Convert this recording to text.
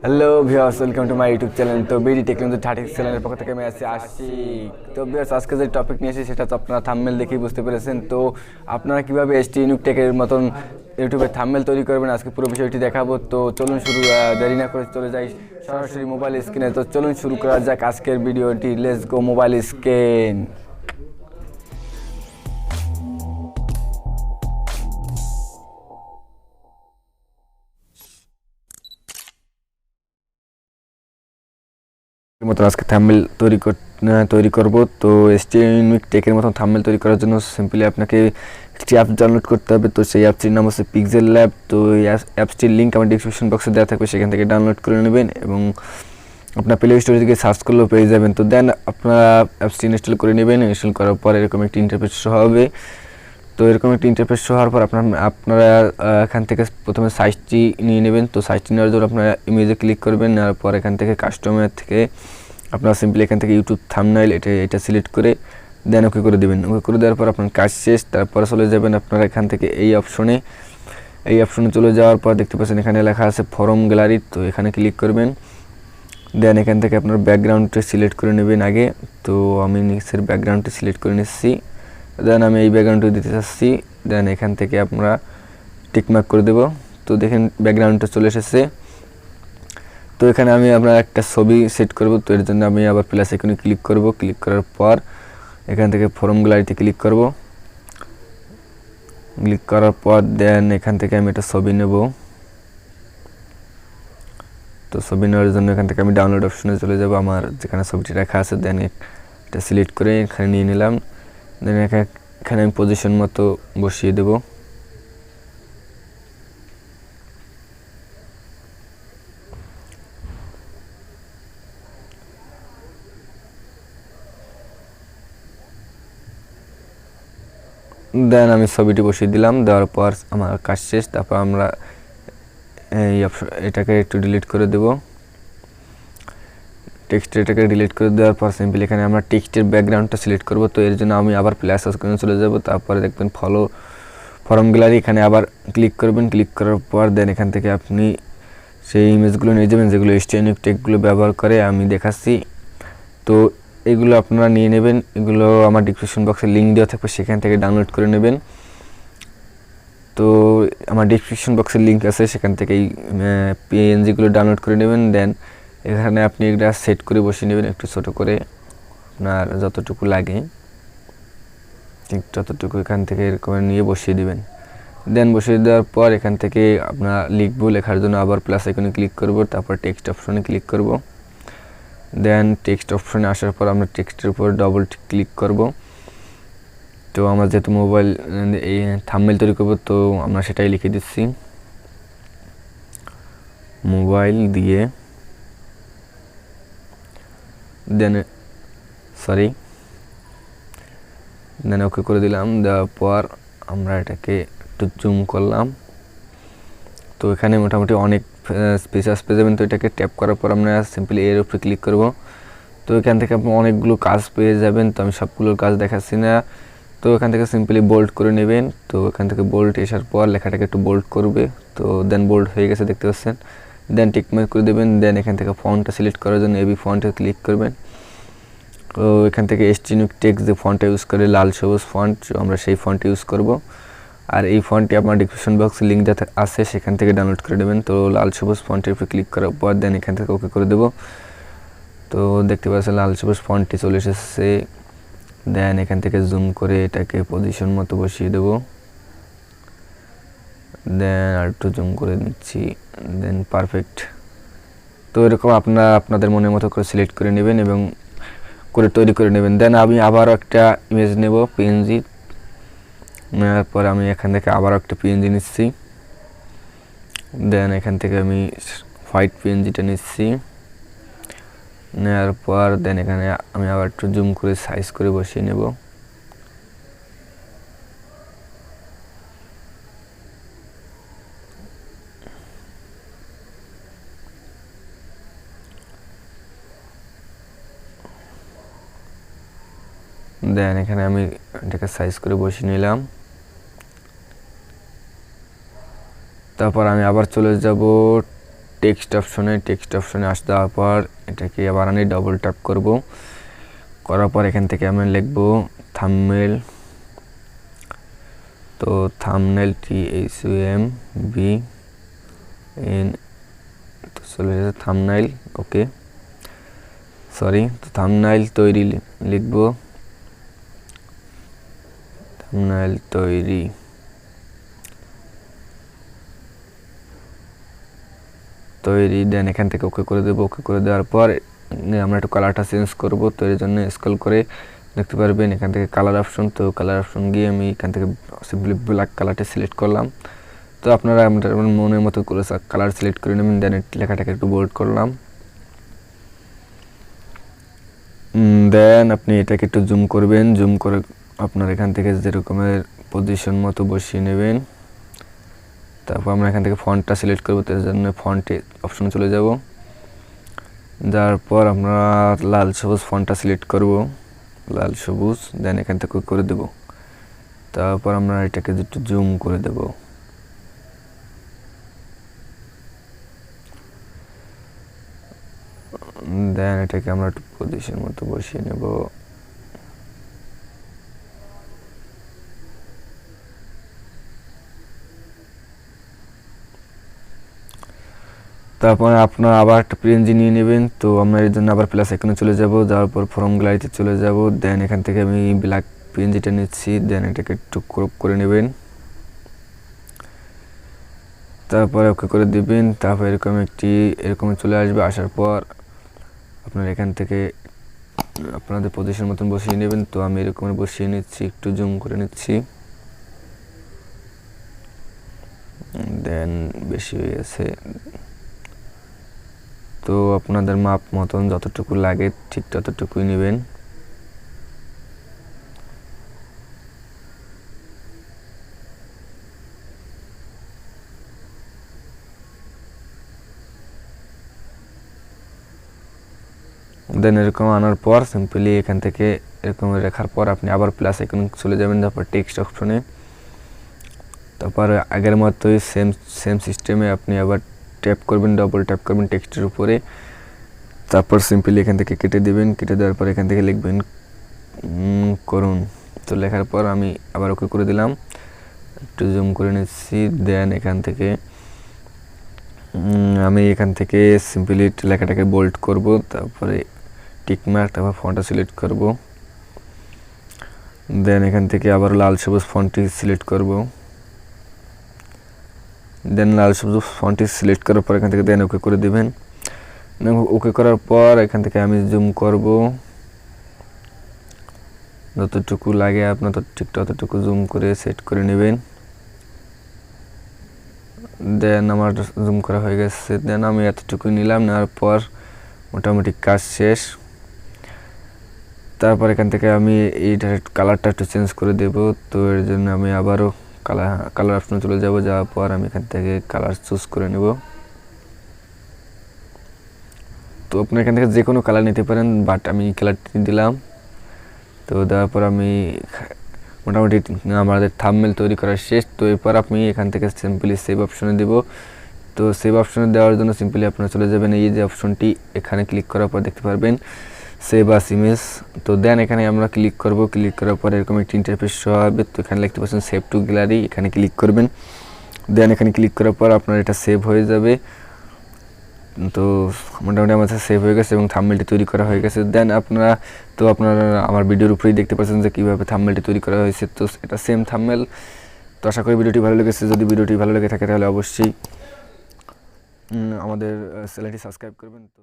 Hello viewers, welcome to my YouTube channel. তো BD technology 30 চ্যানেলের পক্ষ থেকে আমি আসছি। তো ভিউয়ার্স, আজকে যে টপিক নিয়ে এসেছি সেটা তো আপনারা থাম্বনেল দেখেই বুঝতে পেরেছেন। তো আপনারা কীভাবে এসটি ইউনিক টেকের মতন ইউটিউবে থাম্বনেল তৈরি করবেন আজকে পুরো বিষয়টি দেখাবো। তো চলুন শুরু, দেরি না করে চলে যাই সরাসরি মোবাইল স্ক্রিনে। তো চলুন শুরু করা যাক আজকের ভিডিওটি। Let's go mobile screen. মতন আজকে থাম্বনেল তৈরি করব। তো এসটিউনিক টেকের মতন থাম্বনেল তৈরি করার জন্য সিম্পলি আপনাকে একটি অ্যাপ ডাউনলোড করতে হবে। তো সেই অ্যাপটির নাম হচ্ছে pixellab। তো এই অ্যাপসটির লিঙ্ক আমার ডিসক্রিপশন বক্সে দেওয়া থাকবে, সেখান থেকে ডাউনলোড করে নেবেন এবং আপনার প্লে স্টোরে থেকে সার্চ করলেও পেয়ে যাবেন। তো দেন আপনারা অ্যাপসটি ইনস্টল করে নেবেন। ইনস্টল করার পর এরকম একটি ইন্টারফেস শো হবে। তো এরকম একটি ইন্টারফেস শো হওয়ার পর আপনারা এখান থেকে প্রথমে সাইজটি নিয়ে নেবেন। তো সাইজটি নেওয়ার জন্য আপনারা ইমেজে ক্লিক করবেন। নেওয়ার পর এখান থেকে কাস্টমার থেকে আপনারা সিম্পলি এখান থেকে ইউটিউব থাম্বনেইল এটা সিলেক্ট করে দেন ওকে করে দেবেন। ওকে করে দেওয়ার পর আপনার কাজ শেষ। তারপরে চলে যাবেন আপনারা এখান থেকে এই অপশনে চলে যাওয়ার পর দেখতে পাচ্ছেন এখানে লেখা আছে ফরম গ্যালারি। তো এখানে ক্লিক করবেন। দেন এখান থেকে আপনার ব্যাকগ্রাউন্ডটা সিলেক্ট করে নেবেন আগে। তো আমি নিচের ব্যাকগ্রাউন্ডটি সিলেক্ট করে নিচ্ছি। দেন আমি এই ব্যাকগ্রাউন্ডটি দিতে চাচ্ছি। দেন এখান থেকে আমরা টিকমার্ক করে দেব। তো দেখেন ব্যাকগ্রাউন্ডটা চলে এসেছে। তো এখানে আমি আপনার একটা ছবি সেট করব। তো এর জন্য আমি আবার প্লাস আইকনে ক্লিক করব। ক্লিক করার পর এখান থেকে ফরম গ্যালারিতে ক্লিক করব। ক্লিক করার পর দেন এখান থেকে আমি একটা ছবি নেব। তো ছবি নেওয়ার জন্য এখান থেকে আমি ডাউনলোড অপশনে চলে যাব। আমার যেখানে ছবিটি রাখা আছে দেন এটা সিলেক্ট করে এখানে নিয়ে নিলাম। দেন এখানে আমি পজিশন মতো বসিয়ে দেব। দেন আমি ছবিটি বসিয়ে দিলাম। দেওয়ার পর আমার কাজ শেষ। তারপর আমরা এটাকে একটু ডিলিট করে দেব। এটাকে ডিলিট করে দেওয়ার পর সিম্পলি এখানে আমরা টেক্সটের ব্যাকগ্রাউন্ডটা সিলেক্ট করব। তো এর জন্য আমি আবার প্লাস আইকনে চলে যাব। তারপরে দেখবেন ফরম গ্যালারি, এখানে আবার ক্লিক করবেন। ক্লিক করার পর দেন এখান থেকে আপনি সেই ইমেজগুলো নিয়ে যাবেন যেগুলো এসটিউনিক টেকগুলো ব্যবহার করে আমি দেখাচ্ছি। তো এগুলো আপনারা নিয়ে নেবেন। এগুলো আমার ডিসক্রিপশন বক্সে লিঙ্ক দেওয়া থাকবে, সেখান থেকে ডাউনলোড করে নেবেন। তো আমার ডিসক্রিপশন বক্সের লিঙ্ক আছে, সেখান থেকে এই পিএনজিগুলো ডাউনলোড করে নেবেন। দেন এখানে আপনি এটা সেট করে বসিয়ে নেবেন একটু ছোট করে, আপনার যতটুকু লাগে ঠিক ততটুকু এখান থেকে এরকম নিয়ে বসিয়ে দিবেন। দেন বসিয়ে দেওয়ার পর এখান থেকে আপনার লিখবো, লেখার জন্য আবার প্লাস আইকনে ক্লিক করব। তারপর টেক্সট অপশনে ক্লিক করব। দেন টেক্সট অপশনে আসার পর আমরা টেক্সটের উপর ডবল ক্লিক করব। তো আমরা যেহেতু মোবাইল এই থাম্বনেল তৈরি করব, তো আমরা সেটাই লিখে দিচ্ছি মোবাইল দিয়ে। দেন ওকে করে দিলাম। দেওয়ার পর আমরা এটাকে একটু জুম করলাম। তো এখানে মোটামুটি অনেক ফিচার্স পেয়ে যাবেন। তো এটাকে ট্যাপ করার পর আমরা সিম্পলি এর উপরে ক্লিক করব। তো এখান থেকে আপনি অনেকগুলো কাজ পেয়ে যাবেন। তো আমি সবগুলোর কাজ দেখাচ্ছি না। তো এখান থেকে সিম্পলি বোল্ড করে নেবেন। তো এখান থেকে বোল্ড আসার পর লেখাটাকে একটু বোল্ড করবে। তো দেন বোল্ড হয়ে গেছে দেখতে পাচ্ছেন। দেন টিকমার্ক করে দেবেন। দেন এখান থেকে ফন্টটা সিলেক্ট করার জন্য এবি ফন্টে ক্লিক করবেন। তো এখান থেকে এসটিউনিক টেক্সট যে ফন্টটা ইউজ করে লাল সবুজ ফন্ট, আমরা সেই ফন্ট ইউজ করব। আর এই ফন্টটি আপনার ডিসক্রিপশন বক্সে লিঙ্ক দেওয়া আছে, সেখান থেকে ডাউনলোড করে নেবেন। তো লাল সবুজ ফন্টের উপরে ক্লিক করার পর দেন এখান থেকে ওকে করে দেব। তো দেখতে পাচ্ছেন লাল সবুজ ফন্টটি চলে এসেছে। দেন এখান থেকে জুম করে এটাকে পজিশন মতো বসিয়ে দেব। দেন আর একটু জুম করে নিচ্ছি। দেন পারফেক্ট। তো এরকম আপনাদের মনের মতো করে সিলেক্ট করে নেবেন এবং করে তৈরি করে নেবেন। দেন আমি আবারও একটা ইমেজ নেব পিএনজি। নেওয়ার পর আমি এখান থেকে আবারও একটা পিএনজি নিচ্ছি। দেন এখান থেকে আমি হোয়াইট পিএনজিটা নিচ্ছি। নেওয়ার পর দেন এখানে আমি আবার একটু জুম করে সাইজ করে বসিয়ে নেব। দেন এখানে আমি এটাকে সাইজ করে বসিয়ে নিলাম। তারপর আমি আবার চলে যাব টেক্সট অপশনে আসতে যাওয়ার পর এটাকে আবার আমি ডবল ট্যাপ করব, করার পর এখান থেকে আমি লিখব থাম্বনেল। তো থাম্বনেল THUMBN তো চলে যাচ্ছে থাম্বনেল। ওকে সরি, তো থাম্বনেল তৈরি লিখব, থাম্বনেল তৈরি। দেন এখান থেকে ওকে করে দেবো। ওকে করে দেওয়ার পর আমরা একটু কালারটা চেঞ্জ করব, তো এর জন্য স্ক্রল করে দেখতে পারবেন এখান থেকে কালার অপশন। তো কালার অপশন গিয়ে আমি এখান থেকে সিম্পলি ব্ল্যাক কালারটা সিলেক্ট করলাম। তো আপনারা আপনার মনের মতো করে কালার সিলেক্ট করে নেবেন। দেন লেখাটাকে একটু বোল্ড করলাম। দেন আপনি এটাকে একটু জুম করবেন, জুম করে আপনার এখান থেকে যেরকমের পজিশন মতো বসিয়ে নেবেন। তারপর আমরা এখান থেকে ফন্টটা সিলেক্ট করবো, তার জন্য ফন্টে অপশনে চলে যাব। যার পর আমরা লাল সবুজ ফন্টটা সিলেক্ট করব, লাল সবুজ। দেন এখান থেকে করে দেব। তারপর আমরা এটাকে একটু জুম করে দেব। দেন এটাকে আমরা একটু পজিশন মতো বসিয়ে নেব। তারপর আপনার আবার একটা পিএনজি নিয়ে নেবেন। তো আমরা এর জন্য আবার প্লাস আইকনে চলে যাব, যাওয়ার পর ফর্ম গ্যালারিতে চলে যাব। দেন এখান থেকে আমি ব্ল্যাক পিএনজিটা নিচ্ছি। দেন এটাকে একটু ক্রপ করে নেবেন, তারপরে ওকে করে দিবেন। তারপর এরকম চলে আসবে। আসার পর আপনার এখান থেকে আপনাদের পজিশন মতন বসিয়ে নেবেন। তো আমি এরকম বসিয়ে নিচ্ছি, একটু জুম করে নিচ্ছি। দেন বেশি হয়ে গেছে, তো আপনাদের মাপ মতন যতটুকু লাগে ঠিক ততটুকুই নেবেন। দেন এরকম আনার পর সিম্পলি এখান থেকে এরকম রেখার পর আপনি আবার প্লাস আইকন চলে যাবেন, তারপর টেক্সট অপশনে। তারপর আগের মতোই সেম সিস্টেমে আপনি আবার ট্যাপ করবেন, ডবল ট্যাপ করবেন টেক্সটের উপরে। তারপর সিম্পলি এখান থেকে কেটে দিবেন। কেটে দেওয়ার পর এখান থেকে লিখবেন করুন। তো লেখার পর আমি আবার ওকে করে দিলাম, একটু জুম করে নিচ্ছি। দেন এখান থেকে আমি এখান থেকে সিম্পলি লেখাটাকে বোল্ড করব, তারপরে টিকমার্ক, তারপর ফন্টটা সিলেক্ট করব। দেন এখান থেকে আবার লাল সবুজ ফন্টটি সিলেক্ট করব। দেন লাল সবুজ ফন্টটি সিলেক্ট করার পর এখান থেকে দেন ওকে করে দিবেন। ওকে করার পর এখান থেকে আমি জুম করব, যতটুকু লাগে আপনার ঠিক ততটুকু জুম করে সেট করে নেবেন। দেন আমার জুম করা হয়ে গেছে। দেন আমি এতটুকু নিলাম, নেওয়ার পর মোটামুটি কাজ শেষ। তারপর এখান থেকে আমি এইটার কালারটা একটু চেঞ্জ করে দেব। তো এর জন্য আমি আবারও কালার অপশনে চলে যাব। যাওয়ার পর আমি এখান থেকে কালার চুজ করে নেব। তো আপনি এখান থেকে যে কোনো কালার নিতে পারেন, বাট আমি কালারটি দিলাম। তো দেওয়ার পর আমি মোটামুটি আমাদের থাম্বনেল তৈরি করা শেষ। তো এরপর আপনি এখান থেকে সিম্পলি সেভ অপশনে দেব। তো সেভ অপশনে দেওয়ার জন্য সিম্পলি আপনারা চলে যাবেন এই যে অপশনটি, এখানে ক্লিক করার পর দেখতে পারবেন সেভ আস ইমেজ। তো দেন এখানে আমরা ক্লিক করব। ক্লিক করার পর এরকম একটি ইন্টারফেস শো হবে। তো এখানে দেখতে পাচ্ছেন সেভ টু গ্যালারি, এখানে ক্লিক করবেন। দেন এখানে ক্লিক করার পর আপনার এটা সেভ হয়ে যাবে। তো মোটামুটি আমার সেভ হয়ে গেছে এবং থাম্বনেলটি তৈরি করা হয়ে গেছে। দেন আপনারা আমার ভিডিওর উপরেই দেখতে পাচ্ছেন যে কীভাবে থাম্বনেলটি তৈরি করা হয়েছে। তো এটা সেম থাম্বনেল। তো আশা করি ভিডিওটি ভালো লেগেছে। যদি ভিডিওটি ভালো লেগে থাকে তাহলে অবশ্যই আমাদের চ্যানেলটি সাবস্ক্রাইব করবেন। তো